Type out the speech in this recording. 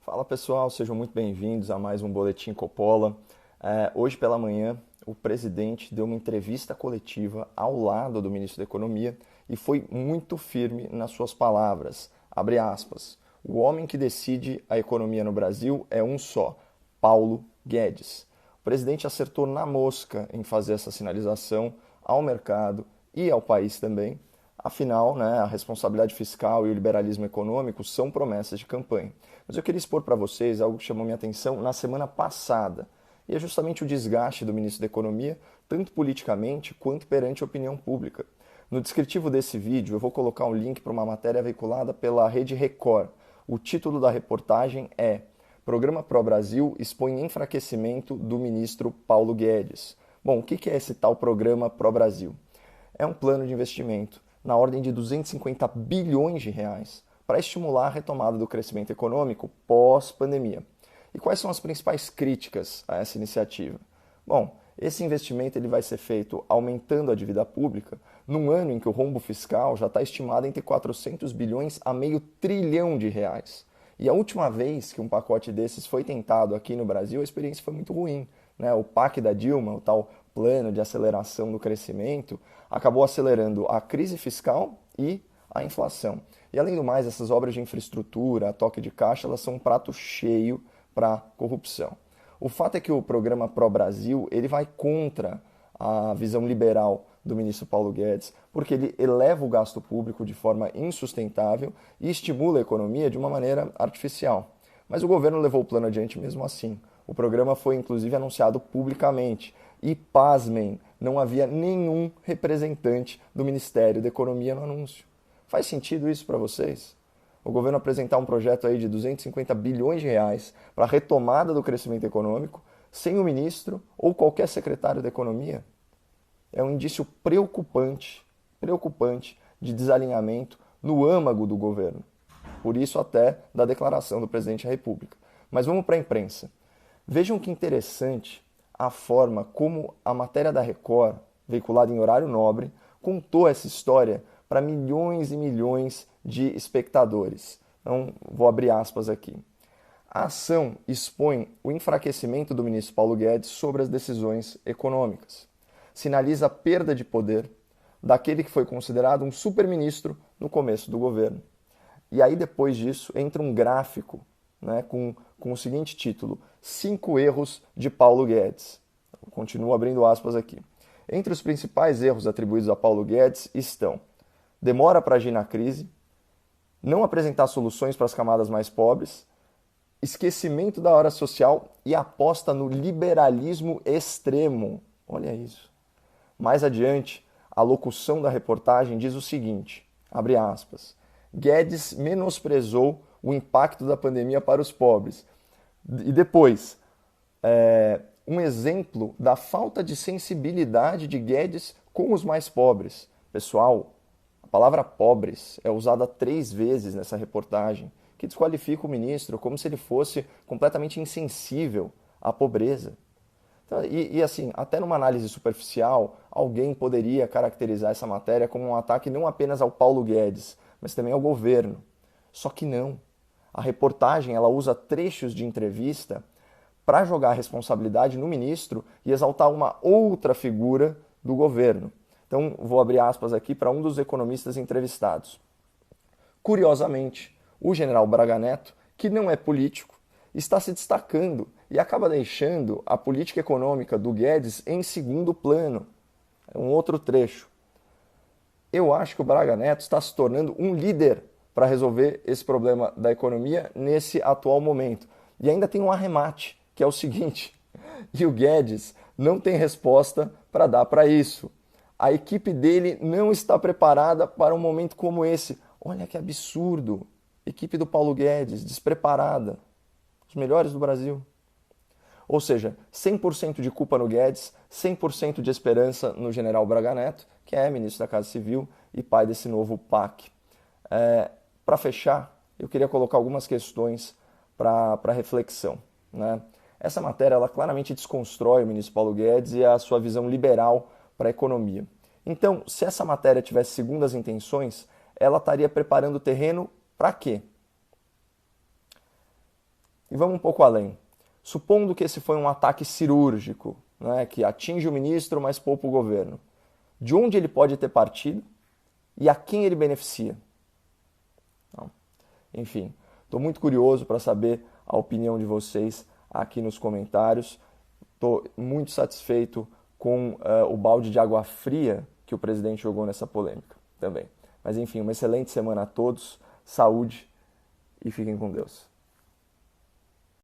Fala pessoal, sejam muito bem-vindos a mais um Boletim Coppola. Hoje pela manhã, o presidente deu uma entrevista coletiva ao lado do ministro da Economia e foi muito firme nas suas palavras. Abre aspas. O homem que decide a economia no Brasil é um só, Paulo Guedes. O presidente acertou na mosca em fazer essa sinalização ao mercado e ao país também. Afinal, a responsabilidade fiscal e o liberalismo econômico são promessas de campanha. Mas eu queria expor para vocês algo que chamou minha atenção na semana passada. E é justamente o desgaste do ministro da Economia, tanto politicamente quanto perante a opinião pública. No descritivo desse vídeo, eu vou colocar um link para uma matéria veiculada pela Rede Record. O título da reportagem é Programa Pro Brasil expõe enfraquecimento do ministro Paulo Guedes. Bom, o que é esse tal Programa Pro Brasil? É um plano de investimento na ordem de 250 bilhões de reais para estimular a retomada do crescimento econômico pós-pandemia. E quais são as principais críticas a essa iniciativa? Bom, esse investimento ele vai ser feito aumentando a dívida pública num ano em que o rombo fiscal já está estimado entre 400 bilhões a meio trilhão de reais. E a última vez que um pacote desses foi tentado aqui no Brasil, a experiência foi muito ruim. O PAC da Dilma, o tal plano de aceleração do crescimento, acabou acelerando a crise fiscal e a inflação. E além do mais, essas obras de infraestrutura, a toque de caixa, elas são um prato cheio para a corrupção. O fato é que o programa Pro Brasil ele vai contra a visão liberal do ministro Paulo Guedes, porque ele eleva o gasto público de forma insustentável e estimula a economia de uma maneira artificial. Mas o governo levou o plano adiante mesmo assim. O programa foi inclusive anunciado publicamente e, pasmem, não havia nenhum representante do Ministério da Economia no anúncio. Faz sentido isso para vocês? O governo apresentar um projeto aí de 250 bilhões de reais para a retomada do crescimento econômico sem o ministro ou qualquer secretário da Economia? É um indício preocupante de desalinhamento no âmago do governo. Por isso até da declaração do presidente da República. Mas vamos para a imprensa. Vejam que interessante a forma como a matéria da Record, veiculada em horário nobre, contou essa história para milhões e milhões de espectadores. Então, vou abrir aspas aqui. A ação expõe o enfraquecimento do ministro Paulo Guedes sobre as decisões econômicas. Sinaliza a perda de poder daquele que foi considerado um super-ministro no começo do governo. E aí, depois disso, entra um gráfico com o seguinte título: 5 erros de Paulo Guedes. Eu continuo abrindo aspas aqui. Entre os principais erros atribuídos a Paulo Guedes estão: demora para agir na crise, não apresentar soluções para as camadas mais pobres, esquecimento da hora social e aposta no liberalismo extremo. Olha isso. Mais adiante, a locução da reportagem diz o seguinte, abre aspas, Guedes menosprezou o impacto da pandemia para os pobres. E depois, um exemplo da falta de sensibilidade de Guedes com os mais pobres. Pessoal, a palavra pobres é usada 3 vezes nessa reportagem, que desqualifica o ministro como se ele fosse completamente insensível à pobreza. Então, e assim, até numa análise superficial, alguém poderia caracterizar essa matéria como um ataque não apenas ao Paulo Guedes, mas também ao governo. Só que não. A reportagem ela usa trechos de entrevista para jogar a responsabilidade no ministro e exaltar uma outra figura do governo. Então, vou abrir aspas aqui para um dos economistas entrevistados. Curiosamente, o general Braga Neto, que não é político, está se destacando e acaba deixando a política econômica do Guedes em segundo plano. É um outro trecho. Eu acho que o Braga Neto está se tornando um líder para resolver esse problema da economia nesse atual momento. E ainda tem um arremate, que é o seguinte, e o Guedes não tem resposta para dar para isso. A equipe dele não está preparada para um momento como esse. Olha que absurdo. Equipe do Paulo Guedes, despreparada. Os melhores do Brasil. Ou seja, 100% de culpa no Guedes, 100% de esperança no general Braga Neto, que é ministro da Casa Civil e pai desse novo PAC. Para fechar, eu queria colocar algumas questões para reflexão. Essa matéria ela claramente desconstrói o ministro Paulo Guedes e a sua visão liberal para a economia. Então, se essa matéria tivesse segundas intenções, ela estaria preparando o terreno para quê? E vamos um pouco além. Supondo que esse foi um ataque cirúrgico, né, que atinge o ministro, mas poupa o governo. De onde ele pode ter partido e a quem ele beneficia? Não. Enfim, estou muito curioso para saber a opinião de vocês aqui nos comentários. Estou muito satisfeito com o balde de água fria que o presidente jogou nessa polêmica também. Mas enfim, uma excelente semana a todos, saúde e fiquem com Deus.